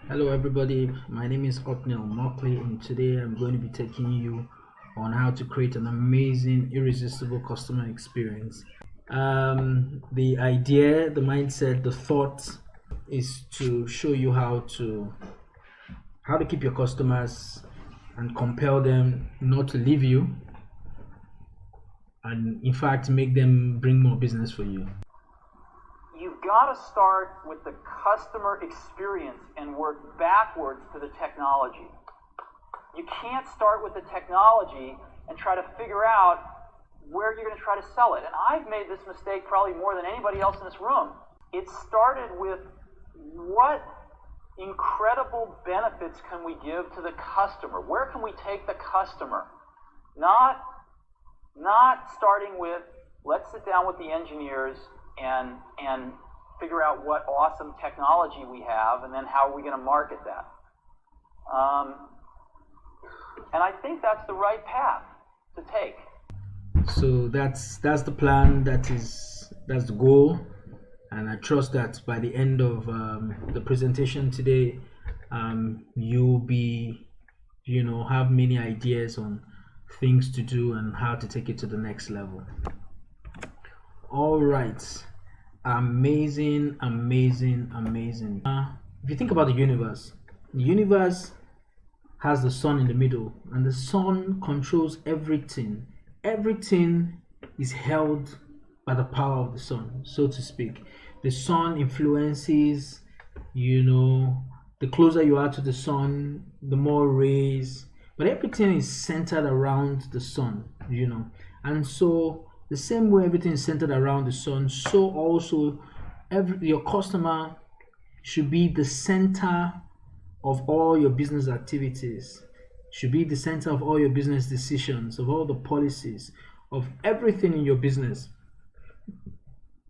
Hello, everybody. My name is Otnil Mockley, and today I'm going to be taking you on how to create an amazing, irresistible customer experience. The idea, the mindset, the thought is to show you how to keep your customers and compel them not to leave you, and in fact make them bring more business for you. You've got to start with the customer experience and work backwards to the technology. You can't start with the technology and try to figure out where you're going to try to sell it. And I've made this mistake probably more than anybody else in this room. It started with what incredible benefits can we give to the customer? Where can we take the customer? Not starting with, let's sit down with the engineers and figure out what awesome technology we have, and then how are we going to market that. And I think that's the right path to take. So that's the plan. That's the goal, and I trust that by the end of the presentation today, you'll be, have many ideas on things to do and how to take it to the next level. All right, amazing. If you think about the universe has the sun in the middle, and the sun controls everything. Everything is held by the power of the sun, so to speak. The sun influences, the closer you are to the sun, the more rays, but everything is centered around the sun, and so the same way everything is centered around the sun, so also your customer should be the center of all your business activities, should be the center of all your business decisions, of all the policies, of everything in your business.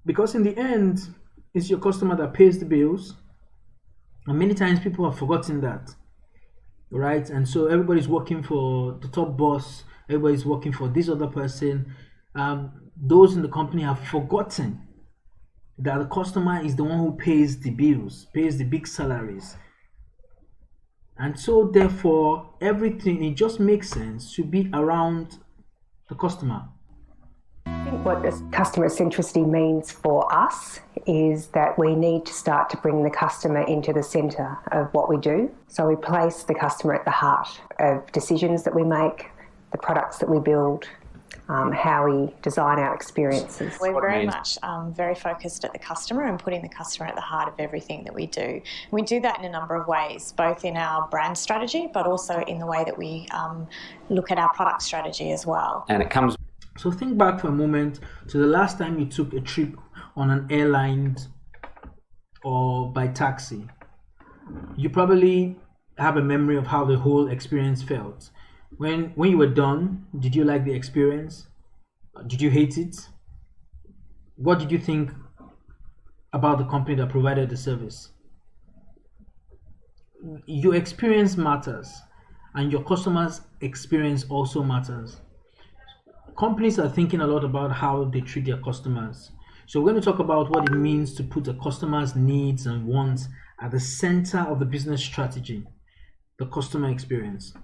Because in the end, it's your customer that pays the bills, and many times people have forgotten that, right? And so everybody's working for the top boss, everybody's working for this other person. Those in the company have forgotten that the customer is the one who pays the bills, pays the big salaries. And so therefore, everything, it just makes sense to be around the customer. I think what customer centricity means for us is that we need to start to bring the customer into the centre of what we do. So we place the customer at the heart of decisions that we make, the products that we build, how we design our experiences. We're very much very focused at the customer and putting the customer at the heart of everything that we do. We do that in a number of ways, both in our brand strategy, but also in the way that we look at our product strategy as well. And it comes. So think back for a moment to the last time you took a trip on an airline or by taxi. You probably have a memory of how the whole experience felt. When you were done, did you like the experience? Did you hate it? What did you think about the company that provided the service? Your experience matters, and your customers' experience also matters. Companies are thinking a lot about how they treat their customers. So we're going to talk about what it means to put the customer's needs and wants at the center of the business strategy, the customer experience.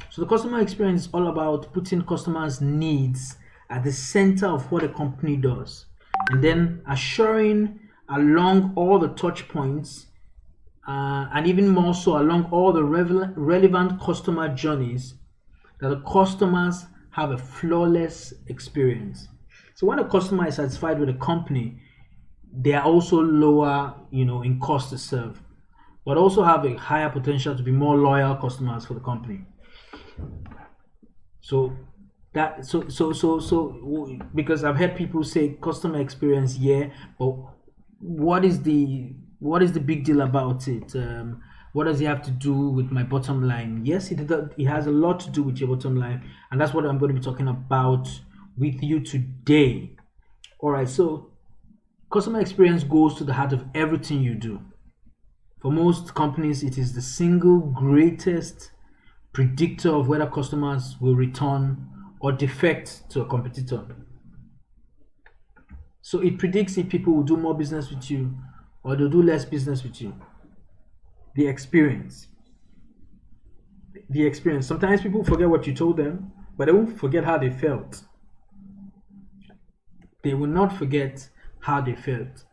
So the customer experience is all about putting customers' needs at the center of what a company does, and then assuring along all the touch points, and even more so along all the relevant customer journeys, that the customers have a flawless experience. So when a customer is satisfied with a company, they are also lower, in cost to serve, but also have a higher potential to be more loyal customers for the company. So because I've heard people say customer experience, but what is the big deal about it? What does it have to do with my bottom line? Yes, it has a lot to do with your bottom line, and that's what I'm going to be talking about with you today. All right, so customer experience goes to the heart of everything you do. For most companies, it is the single greatest predictor of whether customers will return or defect to a competitor. So it predicts if people will do more business with you or they'll do less business with you. the experience. The experience. Sometimes people forget what you told them, but they won't forget how they felt. They will not forget how they felt.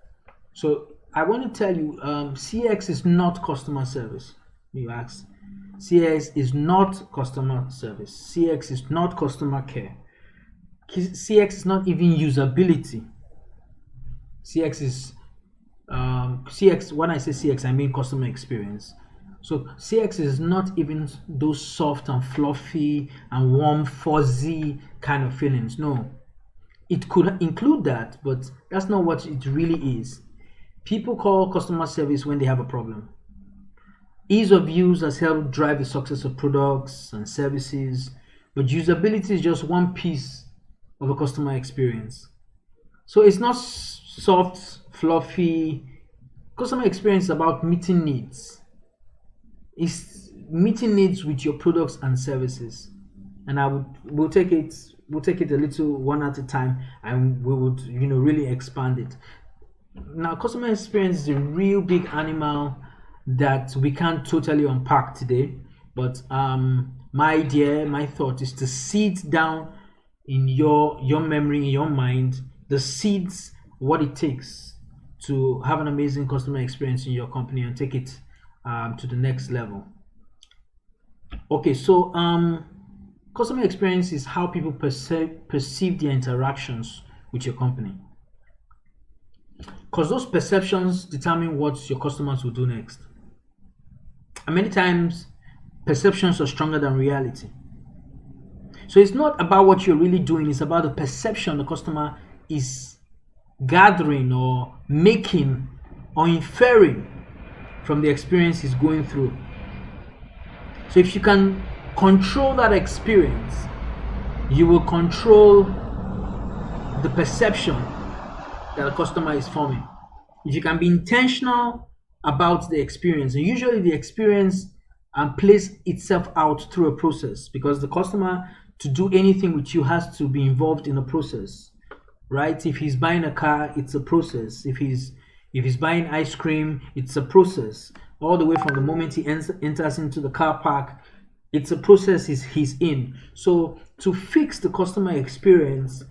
So I want to tell you, CX is not customer service. You ask. CX is not customer service. CX is not customer care. CX is not even usability. CX is CX. When I say CX, I mean customer experience. So CX is not even those soft and fluffy and warm, fuzzy kind of feelings. No, it could include that, but that's not what it really is. People call customer service when they have a problem. Ease of use has helped drive the success of products and services, but usability is just one piece of a customer experience. So it's not soft, fluffy. Customer experience is about meeting needs. It's meeting needs with your products and services. And we'll take it a little one at a time, and we would really expand it. Now, customer experience is a real big animal that we can't totally unpack today, but my thought is to sit down in your memory, in your mind, the seeds, what it takes to have an amazing customer experience in your company and take it to the next level. Okay, so customer experience is how people perceive their interactions with your company, because those perceptions determine what your customers will do next. And many times perceptions are stronger than reality. So it's not about what you're really doing, it's about the perception the customer is gathering or making or inferring from the experience he's going through. So if you can control that experience, you will control the perception that the customer is forming. If you can be intentional about the experience, and usually the experience plays itself out through a process, because the customer, to do anything with you, has to be involved in a process, right? If he's buying a car, it's a process. If he's buying ice cream, it's a process. All the way from the moment he enters into the car park, it's a process he's in. So to fix the customer experience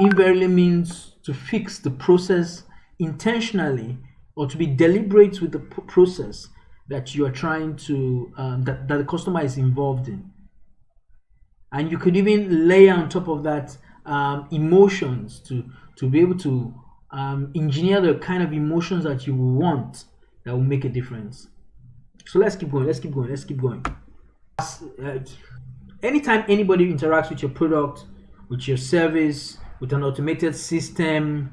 invariably means to fix the process intentionally, or to be deliberate with the process that you are trying to that the customer is involved in. And you could even layer on top of that emotions to be able to engineer the kind of emotions that you want that will make a difference. So let's keep going. Anytime anybody interacts with your product, with your service, with an automated system,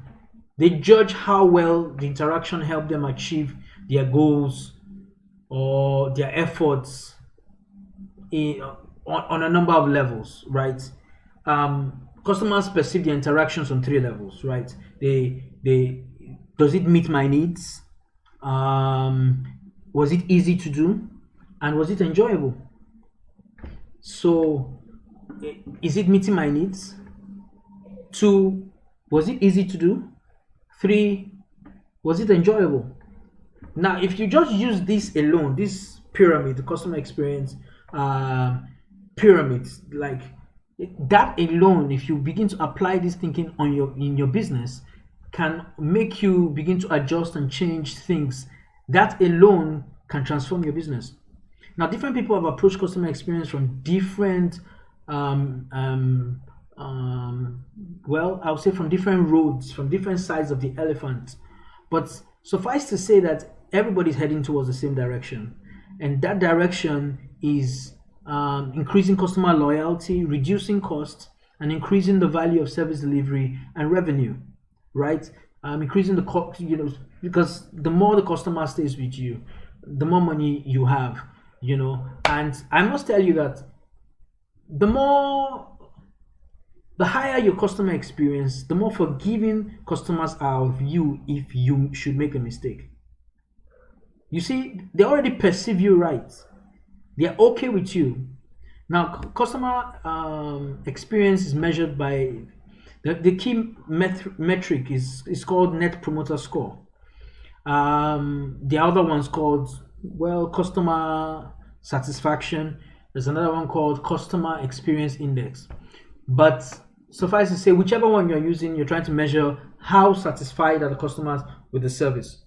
they judge how well the interaction helped them achieve their goals or their efforts on a number of levels, right? Customers perceive the interactions on 3 levels, right? Does it meet my needs? Was it easy to do? And was it enjoyable? So, is it meeting my needs? 2, was it easy to do? 3, was it enjoyable? Now, if you just use this alone, this pyramid, the customer experience pyramid, like that alone, if you begin to apply this thinking in your business, can make you begin to adjust and change things. That alone can transform your business. Now, different people have approached customer experience from different well, I would say from different roads, from different sides of the elephant. But suffice to say that everybody's heading towards the same direction. And that direction is increasing customer loyalty, reducing costs, and increasing the value of service delivery and revenue, right? Increasing the cost, because the more the customer stays with you, the more money you have, And I must tell you that the higher your customer experience, the more forgiving customers are of you if you should make a mistake. You see, they already perceive you right. They're okay with you. Now, customer experience is measured by the key metric is called Net Promoter Score. The other one's called well, customer satisfaction. There's another one called customer experience index. But suffice to say, whichever one you're using, you're trying to measure how satisfied are the customers with the service.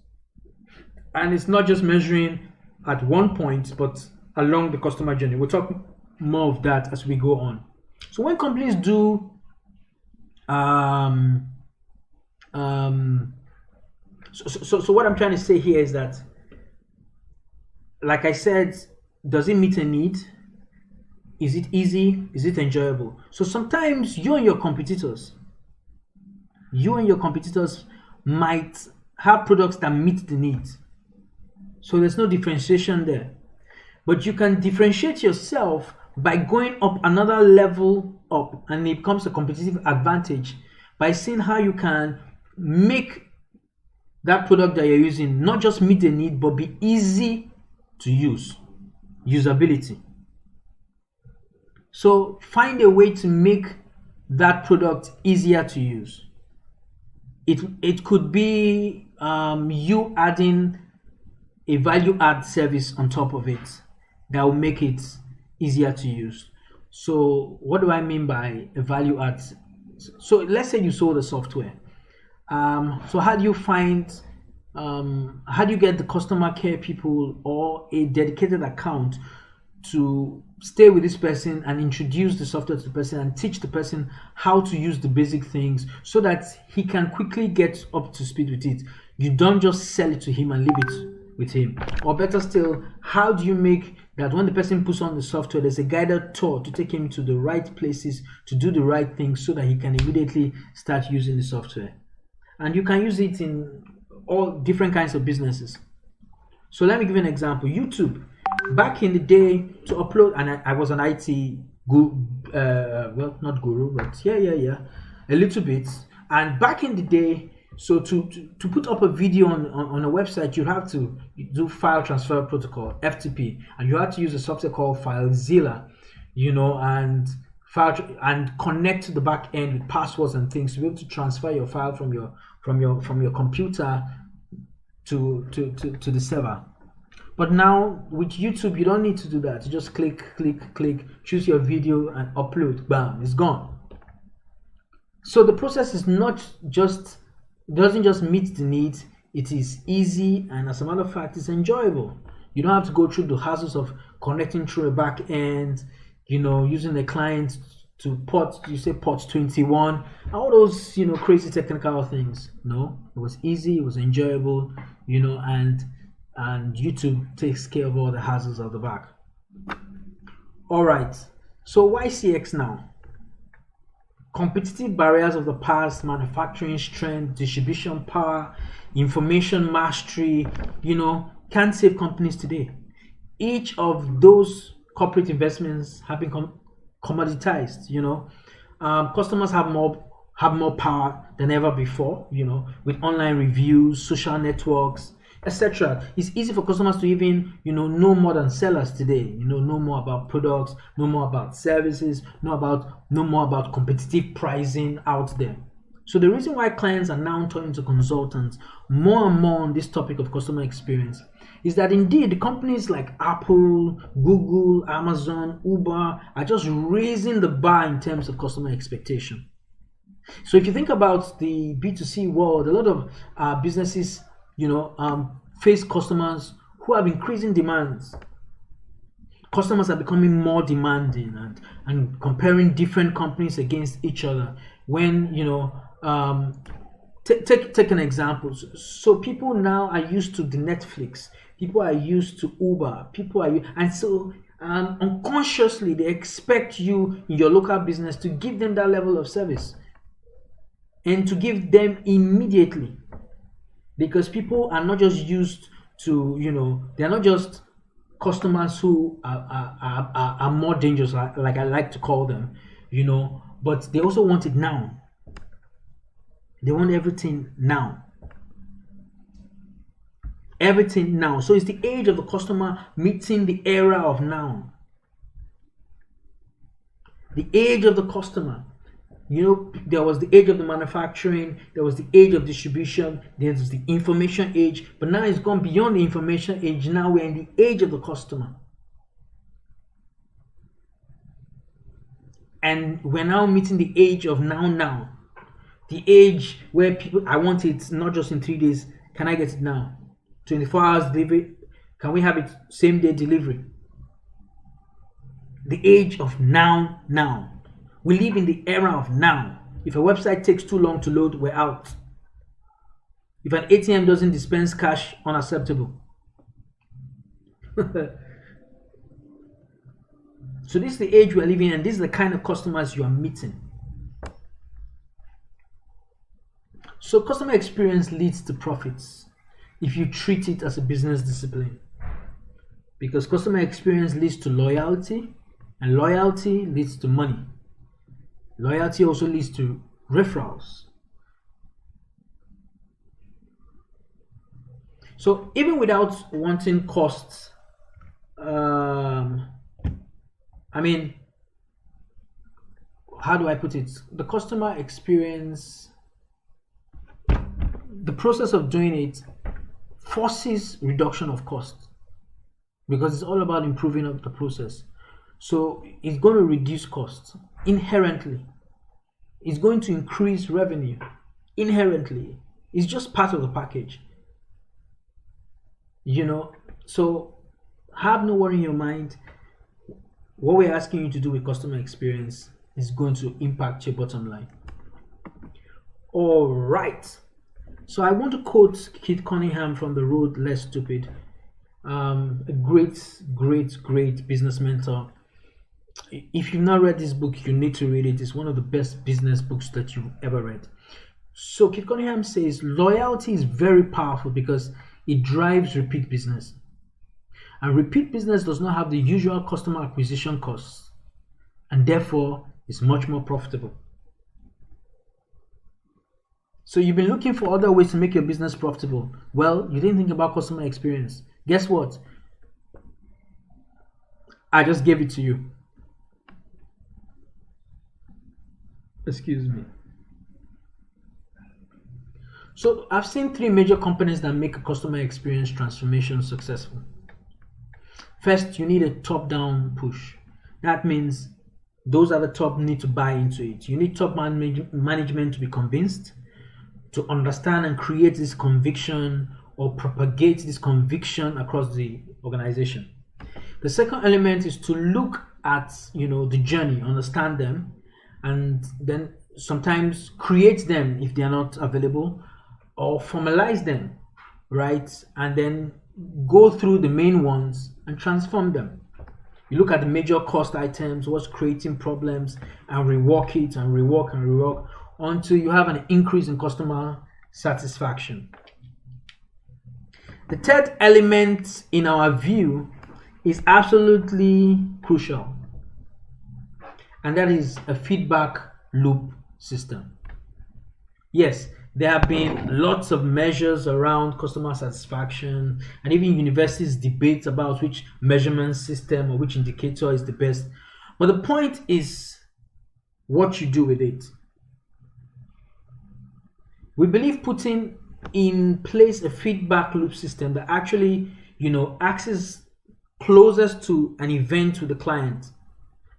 And it's not just measuring at one point, but along the customer journey. We'll talk more of that as we go on. So when companies do so what I'm trying to say here is that, like I said, does it meet a need? Is it easy? Is it enjoyable? So sometimes you and your competitors might have products that meet the needs. So there's no differentiation there. But you can differentiate yourself by going up another level up, and it becomes a competitive advantage by seeing how you can make that product that you're using not just meet the need, but be easy to use. Usability. So find a way to make that product easier to use. It could be you adding a value add service on top of it that will make it easier to use. So what do I mean by a value add? So let's say you sold a software. So how do you get the customer care people or a dedicated account to stay with this person and introduce the software to the person and teach the person how to use the basic things so that he can quickly get up to speed with it? You don't just sell it to him and leave it with him. Or better still, how do you make that when the person puts on the software, there's a guided tour to take him to the right places to do the right things so that he can immediately start using the software? And you can use it in all different kinds of businesses. So let me give you an example. YouTube. Back in the day, to upload, and I was an IT well, not guru, but yeah, a little bit. And back in the day, so to put up a video on a website, you have to do file transfer protocol, FTP, and you have to use a software called FileZilla, and connect to the back end with passwords and things to be able to transfer your file from your computer to the server. But now with YouTube, you don't need to do that. You just click, choose your video and upload. Bam, it's gone. So the process is doesn't just meet the needs. It is easy, and as a matter of fact, it's enjoyable. You don't have to go through the hassles of connecting through a back end, using the client to port 21, all those crazy technical things. No, it was easy, it was enjoyable, and YouTube takes care of all the hassles of the back. All right, so why CX now? Competitive barriers of the past, manufacturing strength, distribution power, information mastery, can't save companies today. Each of those corporate investments have been commoditized. Customers have more power than ever before, with online reviews, social networks, etc. It's easy for customers to even know more than sellers today. Know more about products, know more about services, know more about competitive pricing out there. So the reason why clients are now turning to consultants more and more on this topic of customer experience is that indeed companies like Apple, Google, Amazon, Uber are just raising the bar in terms of customer expectation. So if you think about the B2C world, a lot of businesses face customers who have increasing demands. Customers are becoming more demanding and comparing different companies against each other. When take an example. So people now are used to the Netflix. People are used to Uber. And so unconsciously they expect you in your local business to give them that level of service and to give them immediately. Because people are not just used to, they're not just customers who are more dangerous, like I like to call them, but they also want it now. They want everything now. Everything now. So it's the age of the customer meeting the era of now. The age of the customer there was the age of the manufacturing, there was the age of distribution, there was the information age, but now it's gone beyond the information age. Now we're in the age of the customer. And we're now meeting the age of now. The age where people, I want it not just in 3 days. Can I get it now? 24 hours delivery. Can we have it same day delivery? The age of now. We live in the era of now. If a website takes too long to load, we're out. If an ATM doesn't dispense cash, unacceptable. So this is the age we're living in, and this is the kind of customers you are meeting. So customer experience leads to profits if you treat it as a business discipline. Because customer experience leads to loyalty, and loyalty leads to money. Loyalty also leads to referrals. So even without wanting costs, how do I put it? The customer experience, the process of doing it forces reduction of cost, because it's all about improving up the process. So it's going to reduce costs inherently. It's going to increase revenue inherently. It's just part of the package. So have no worry in your mind. What we're asking you to do with customer experience is going to impact your bottom line. All right. So I want to quote Qoute Cunningham from The Road Less Stupid, a great business mentor. If you've not read this book, you need to read it. It's one of the best business books that you've ever read. So Qoute Cunningham says loyalty is very powerful because it drives repeat business. And repeat business does not have the usual customer acquisition costs, and therefore is much more profitable. So you've been looking for other ways to make your business profitable. Well, you didn't think about customer experience. Guess what? I just gave it to you. Excuse me. So I've seen 3 major companies that make a customer experience transformation successful. First, you need a top-down push. That means those at the top need to buy into it. You need top management to be convinced, to understand and create this conviction or propagate this conviction across the organization. The second element is to look at the journey, understand them, and then sometimes create them if they are not available, or formalize them, right? And then go through the main ones and transform them. You look at the major cost items, what's creating problems, and rework it and rework until you have an increase in customer satisfaction. The third element in our view is absolutely crucial, and that is a feedback loop system. Yes, there have been lots of measures around customer satisfaction, and even universities debate about which measurement system or which indicator is the best. But the point is what you do with it. We believe putting in place a feedback loop system that actually, access closest to an event with the client,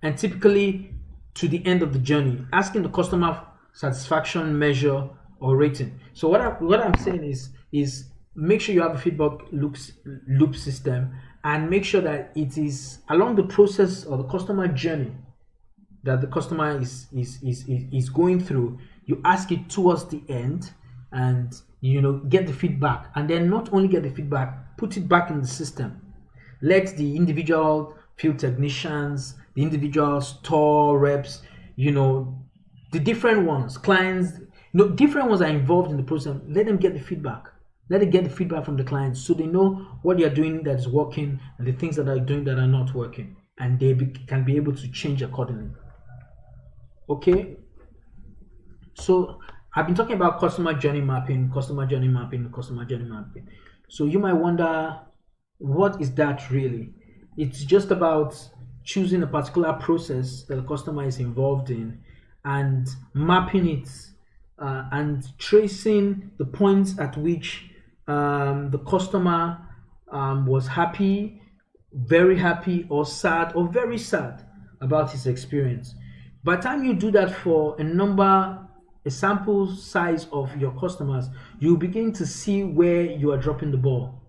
and typically to the end of the journey, asking the customer satisfaction measure or rating. So what I'm saying is make sure you have a feedback loop system, and make sure that it is along the process or the customer journey that the customer is going through. You ask it towards the end, and get the feedback, and then not only get the feedback, put it back in the system. Let the individual field technicians, the individual store reps, the different ones, clients, different ones are involved in the process. Let them get the feedback. Let them get the feedback from the clients, so they know what they are doing that is working and the things that are doing that are not working, and they can be able to change accordingly. Okay. So I've been talking about customer journey mapping. So you might wonder, what is that really? It's just about choosing a particular process that the customer is involved in and mapping it and tracing the points at which the customer was happy, very happy, or sad, or very sad about his experience. By the time you do that for a sample size of your customers, you begin to see where you are dropping the ball.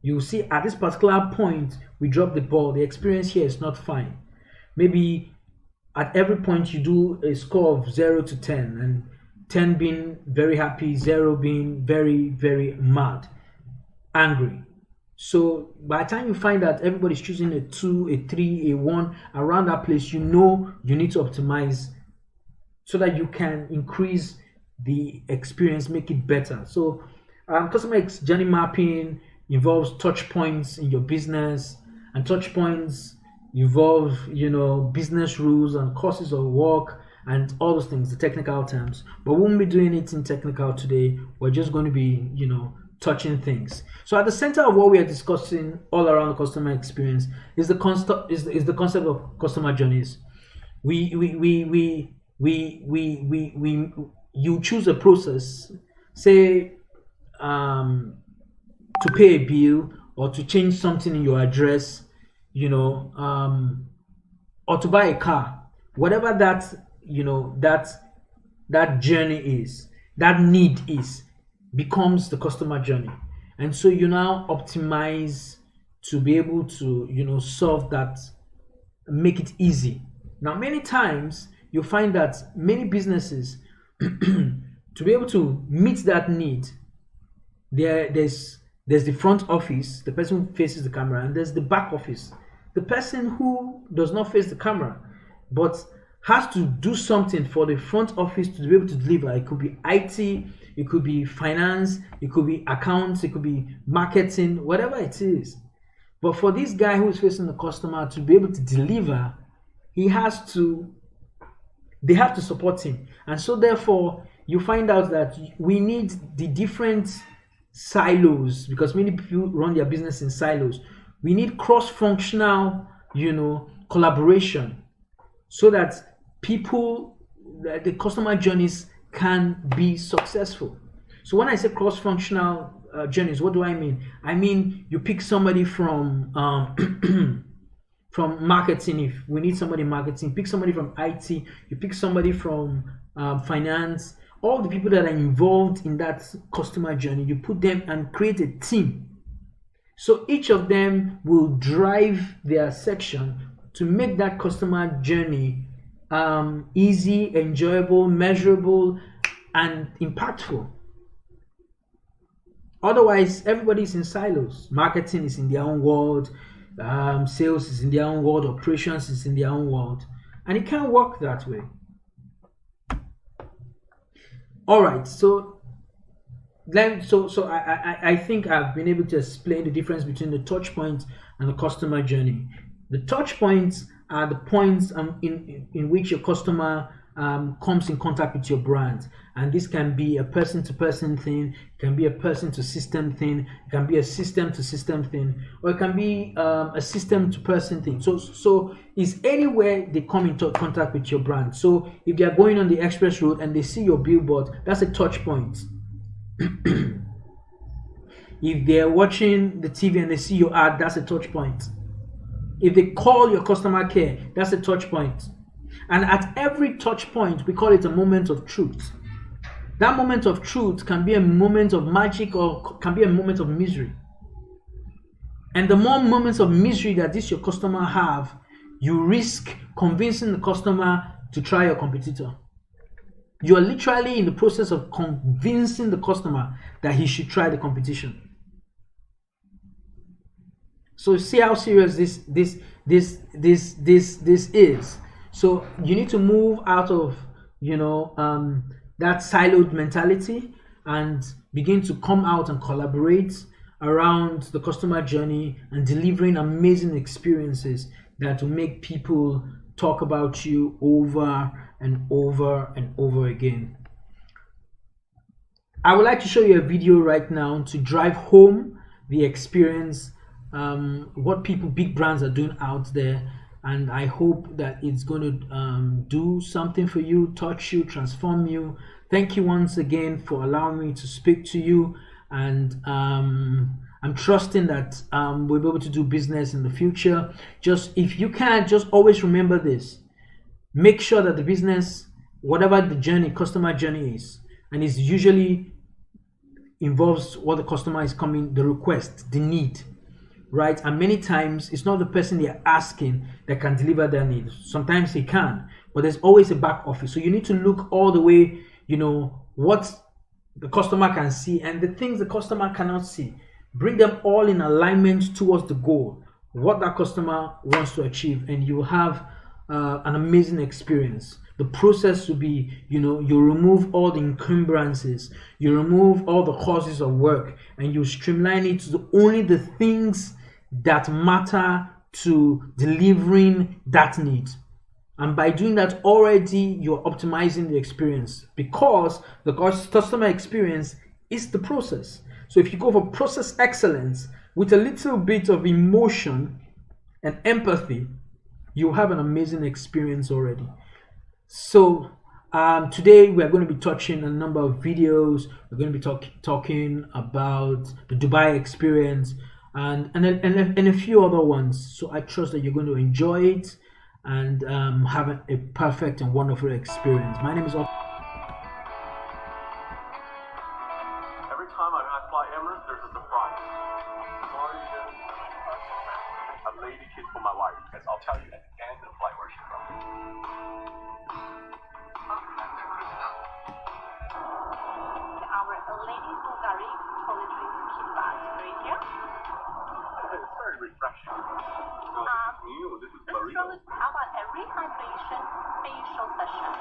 You see at this particular point, we drop the ball. The experience here is not fine. Maybe at every point you do a score of 0 to 10, and 10 being very happy, 0 being very, very mad, angry. So by the time you find that everybody's choosing a 2, a 3, a 1, around that place, you know you need to optimize so that you can increase the experience, make it better. So customer journey mapping involves touch points in your business, and touch points involve, business rules and courses of work and all those things, the technical terms. But we won't be doing it in technical today. We're just going to be, touching things. So at the center of what we are discussing all around the customer experience is the concept of customer journeys. You choose a process, say to pay a bill, or to change something in your address, or to buy a car, whatever that journey is, that need is, becomes the customer journey. And so you now optimize to be able to solve that, make it easy. Now many times you find that many businesses to be able to meet that need, there's the front office, the person who faces the camera, and there's the back office, the person who does not face the camera but has to do something for the front office to be able to deliver. It could be IT, it could be finance, it could be accounts, it could be marketing, whatever it is. But for this guy who is facing the customer to be able to deliver, they have to support him. And so therefore you find out that we need the different silos, because many people run their business in silos. We need cross-functional collaboration, so that the customer journeys can be successful. So when I say cross-functional journeys, what do I mean? I mean, you pick somebody from from marketing. If we need somebody in marketing, pick somebody from IT, you pick somebody from finance, all the people that are involved in that customer journey, you put them and create a team. So each of them will drive their section to make that customer journey easy, enjoyable, measurable, and impactful. Otherwise, everybody's in silos. Marketing is in their own world, sales is in their own world, operations is in their own world, and it can't work that way. All right, so I think I've been able to explain the difference between the touch points and the customer journey. The touch points are the points in which your customer comes in contact with your brand, and this can be a person-to-person thing, it can be a person-to-system thing, it can be a system-to-system thing, or it can be a system-to-person thing. So it's anywhere they come into contact with your brand. So if they are going on the express road and they see your billboard, that's a touch point. If they are watching the TV and they see your ad, that's a touch point. If they call your customer care, that's a touch point. And at every touch point, we call it a moment of truth. That moment of truth can be a moment of magic or can be a moment of misery. And the more moments of misery that your customer have, you risk convincing the customer to try your competitor. You are literally in the process of convincing the customer that he should try the competition. So see how serious this is. So you need to move out of that siloed mentality and begin to come out and collaborate around the customer journey and delivering amazing experiences that will make people talk about you over and over and over again. I would like to show you a video right now to drive home the experience, what big brands are doing out there, and I hope that it's going to do something for you, touch you, transform you. Thank you once again for allowing me to speak to you, and I'm trusting that we'll be able to do business in the future. Just if you can, just always remember this. Make sure that the business, whatever the journey, customer journey is, and it's usually involves what the customer is coming, the request, the need, right? And many times it's not the person they're asking that can deliver their need. Sometimes he can, but there's always a back office. So you need to look all the way, what the customer can see and the things the customer cannot see. Bring them all in alignment towards the goal, what that customer wants to achieve, and you will have an amazing experience. The process will be, you remove all the encumbrances, you remove all the causes of work, and you streamline it to only the things that matter to delivering that need. And by doing that already, you're optimizing the experience, because the customer experience is the process. So if you go for process excellence with a little bit of emotion and empathy, you have an amazing experience already. So today we are going to be touching a number of videos. We're going to be talking about the Dubai experience and a few other ones. So I trust that you're going to enjoy it and have a perfect and wonderful experience. My name is Every time I fly Emirates, there's a surprise. A lady kid for my wife. I'll tell you at the end of the flight where she's from. Our ladies Bulgari toiletries kit bags right here. It's very refreshing. No, this is new. This is This burrito. roll is about a rehydration facial session.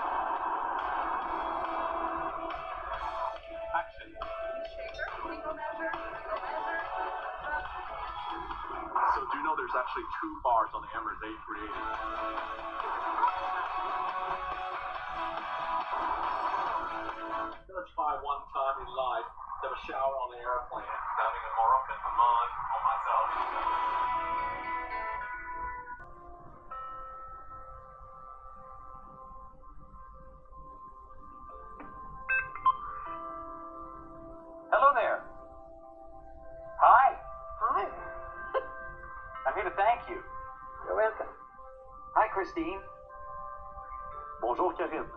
Action. Shaker, single measure, single measure. So do you know there's actually 2 bars on the Emirates they created? I'm gonna try one time in life to have a shower on the airplane, having a Moroccan Amman on myself. Hello there. Hi. Hi. I'm here to thank you. You're welcome. Hi, Christine. Bonjour, Karim.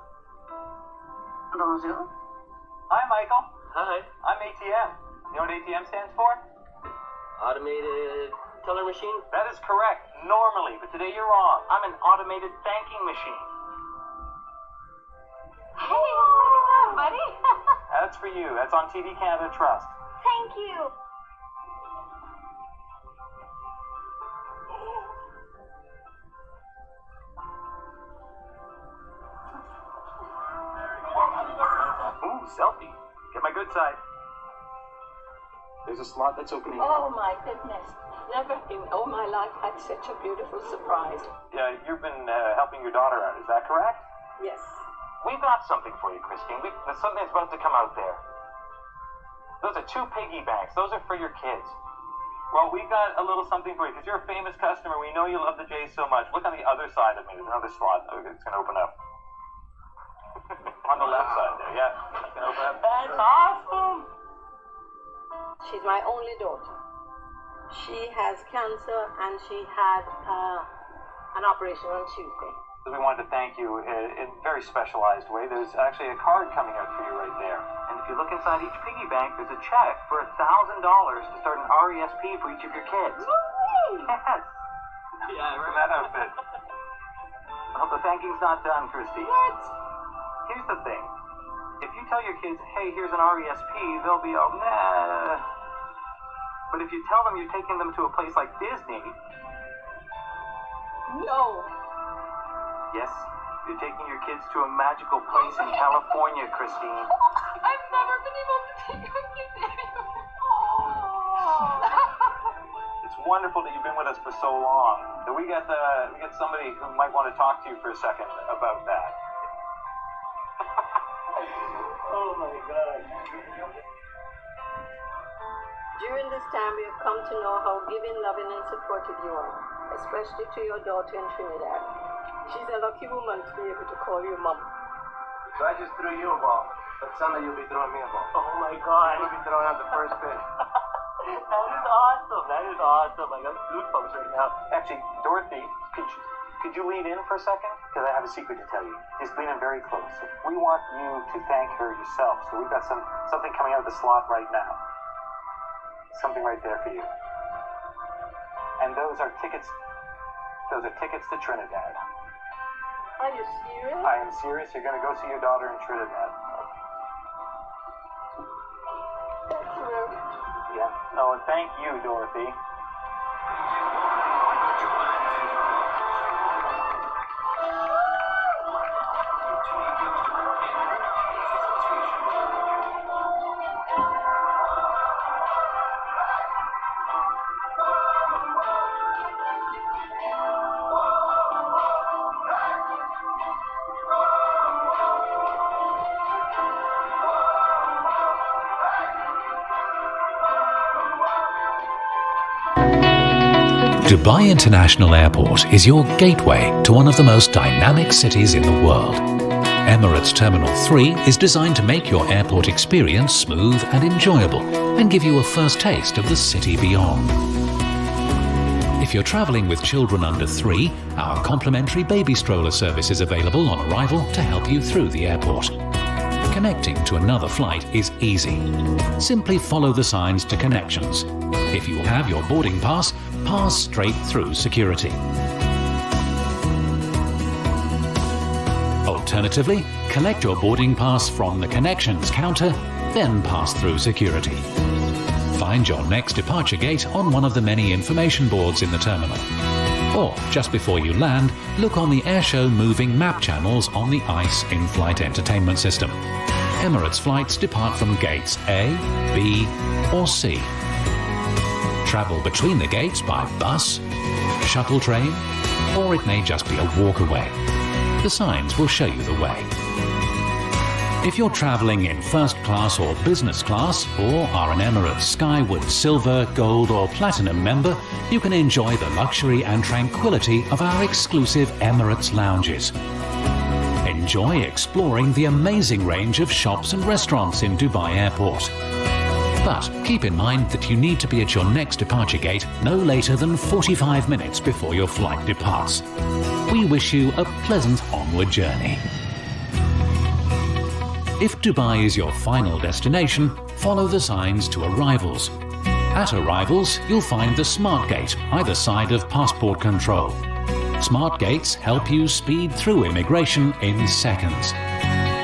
Bonjour. Hi, Michael. Hi. I'm ATM. You know what ATM stands for? Automated teller machine? That is correct, normally, but today you're wrong. I'm an automated thanking machine. Hey, look at that, buddy. That's for you. That's on TV Canada Trust. Thank you. Ooh, selfie. Get my good side. There's a slot that's opening. Oh my goodness. Never in all my life had such a beautiful surprise. Yeah, you've been helping your daughter out. Is that correct? Yes. We've got something for you, Christine. There's something that's about to come out there. Those are 2 piggy banks. Those are for your kids. Well, we've got a little something for you because you're a famous customer. We know you love the Jays so much. Look on the other side of me. There's another slot. Oh, it's going to open up. On the left side there, yeah. It's going to open up. That's awesome. She's my only daughter. She has cancer and she had an operation on Tuesday. We wanted to thank you in a very specialized way. There's actually a card coming out for you right there. And if you look inside each piggy bank, there's a check for $1,000 to start an RESP for each of your kids. Yes. Yeah, right. That outfit. Well, the thanking's not done, Christy. What? Here's the thing. If you tell your kids, hey, here's an RESP, they'll be, oh, nah. But if you tell them you're taking them to a place like Disney, No. yes, you're taking your kids to a magical place in California, Christine. I've never been able to take my kids anywhere. Oh. It's wonderful that you've been with us for so long. And we got somebody who might want to talk to you for a second about that. Oh my God. During this time, we have come to know how giving, loving, and supportive you are. especially to your daughter in Trinidad. She's a lucky woman to be able to call you mom. So I just threw you a ball, but Sunday you'll be throwing me a ball. Oh my God. You'll be throwing out the first pitch. That is awesome. That is awesome. I got goosebumps right now. Actually, Dorothy, could you lean in for a second? Because I have a secret to tell you. Just lean in very close. We want you to thank her yourself. So we've got something coming out of the slot right now. Something right there for you. And those are tickets. Those are tickets to Trinidad. Are you serious? I am serious. You're going to go see your daughter in Trinidad. That's real. Yeah. Oh, thank you, Dorothy. Dubai International Airport is your gateway to one of the most dynamic cities in the world. Emirates Terminal 3 is designed to make your airport experience smooth and enjoyable and give you a first taste of the city beyond. If you're traveling with children under 3, our complimentary baby stroller service is available on arrival to help you through the airport. Connecting to another flight is easy. Simply follow the signs to connections. If you have your boarding pass, pass straight through security. Alternatively, collect your boarding pass from the connections counter, then pass through security. Find your next departure gate on one of the many information boards in the terminal. Or, just before you land, look on the airshow moving map channels on the ICE in-flight entertainment system. Emirates flights depart from gates A, B, or C. Travel between the gates by bus, shuttle train, or it may just be a walk away. The signs will show you the way. If you're traveling in first class or business class, or are an Emirates Skywood Silver, Gold or Platinum member, you can enjoy the luxury and tranquility of our exclusive Emirates lounges. Enjoy exploring the amazing range of shops and restaurants in Dubai Airport. But keep in mind that you need to be at your next departure gate no later than 45 minutes before your flight departs. We wish you a pleasant onward journey. If Dubai is your final destination, follow the signs to arrivals. At arrivals, you'll find the Smart Gate either side of passport control. Smart Gates help you speed through immigration in seconds.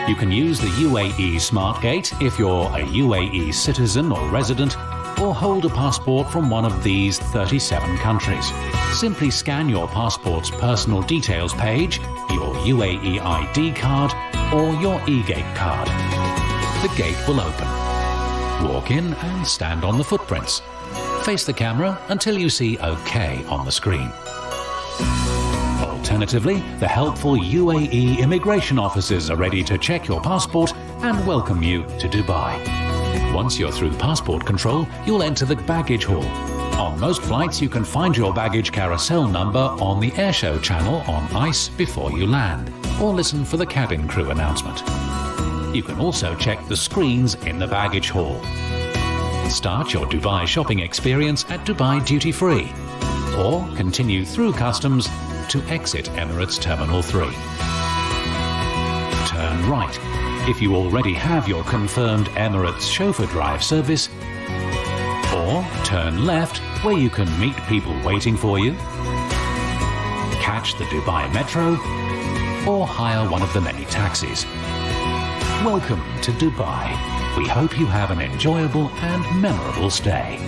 You can use the UAE Smart Gate if you're a UAE citizen or resident, or hold a passport from one of these 37 countries. Simply scan your passport's personal details page, your UAE ID card, or your e-gate card. The gate will open. Walk in and stand on the footprints. Face the camera until you see OK on the screen. Alternatively, the helpful UAE immigration officers are ready to check your passport and welcome you to Dubai. Once you're through passport control, you'll enter the baggage hall. On most flights, you can find your baggage carousel number on the airshow channel on ICE before you land, or listen for the cabin crew announcement. You can also check the screens in the baggage hall. Start your Dubai shopping experience at Dubai Duty Free, or continue through customs to exit Emirates Terminal 3. Turn right if you already have your confirmed Emirates chauffeur drive service, or turn left where you can meet people waiting for you, catch the Dubai Metro, or hire one of the many taxis. Welcome to Dubai. We hope you have an enjoyable and memorable stay.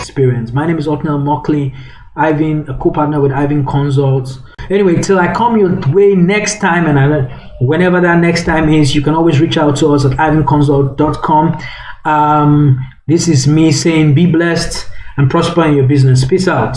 Experience. My name is Otnel Mockley. Ivan, a co-partner with Ivan Consults. Anyway, till I come your way next time, and whenever that next time is, you can always reach out to us at ivanconsult.com. This is me saying be blessed and prosper in your business. Peace out.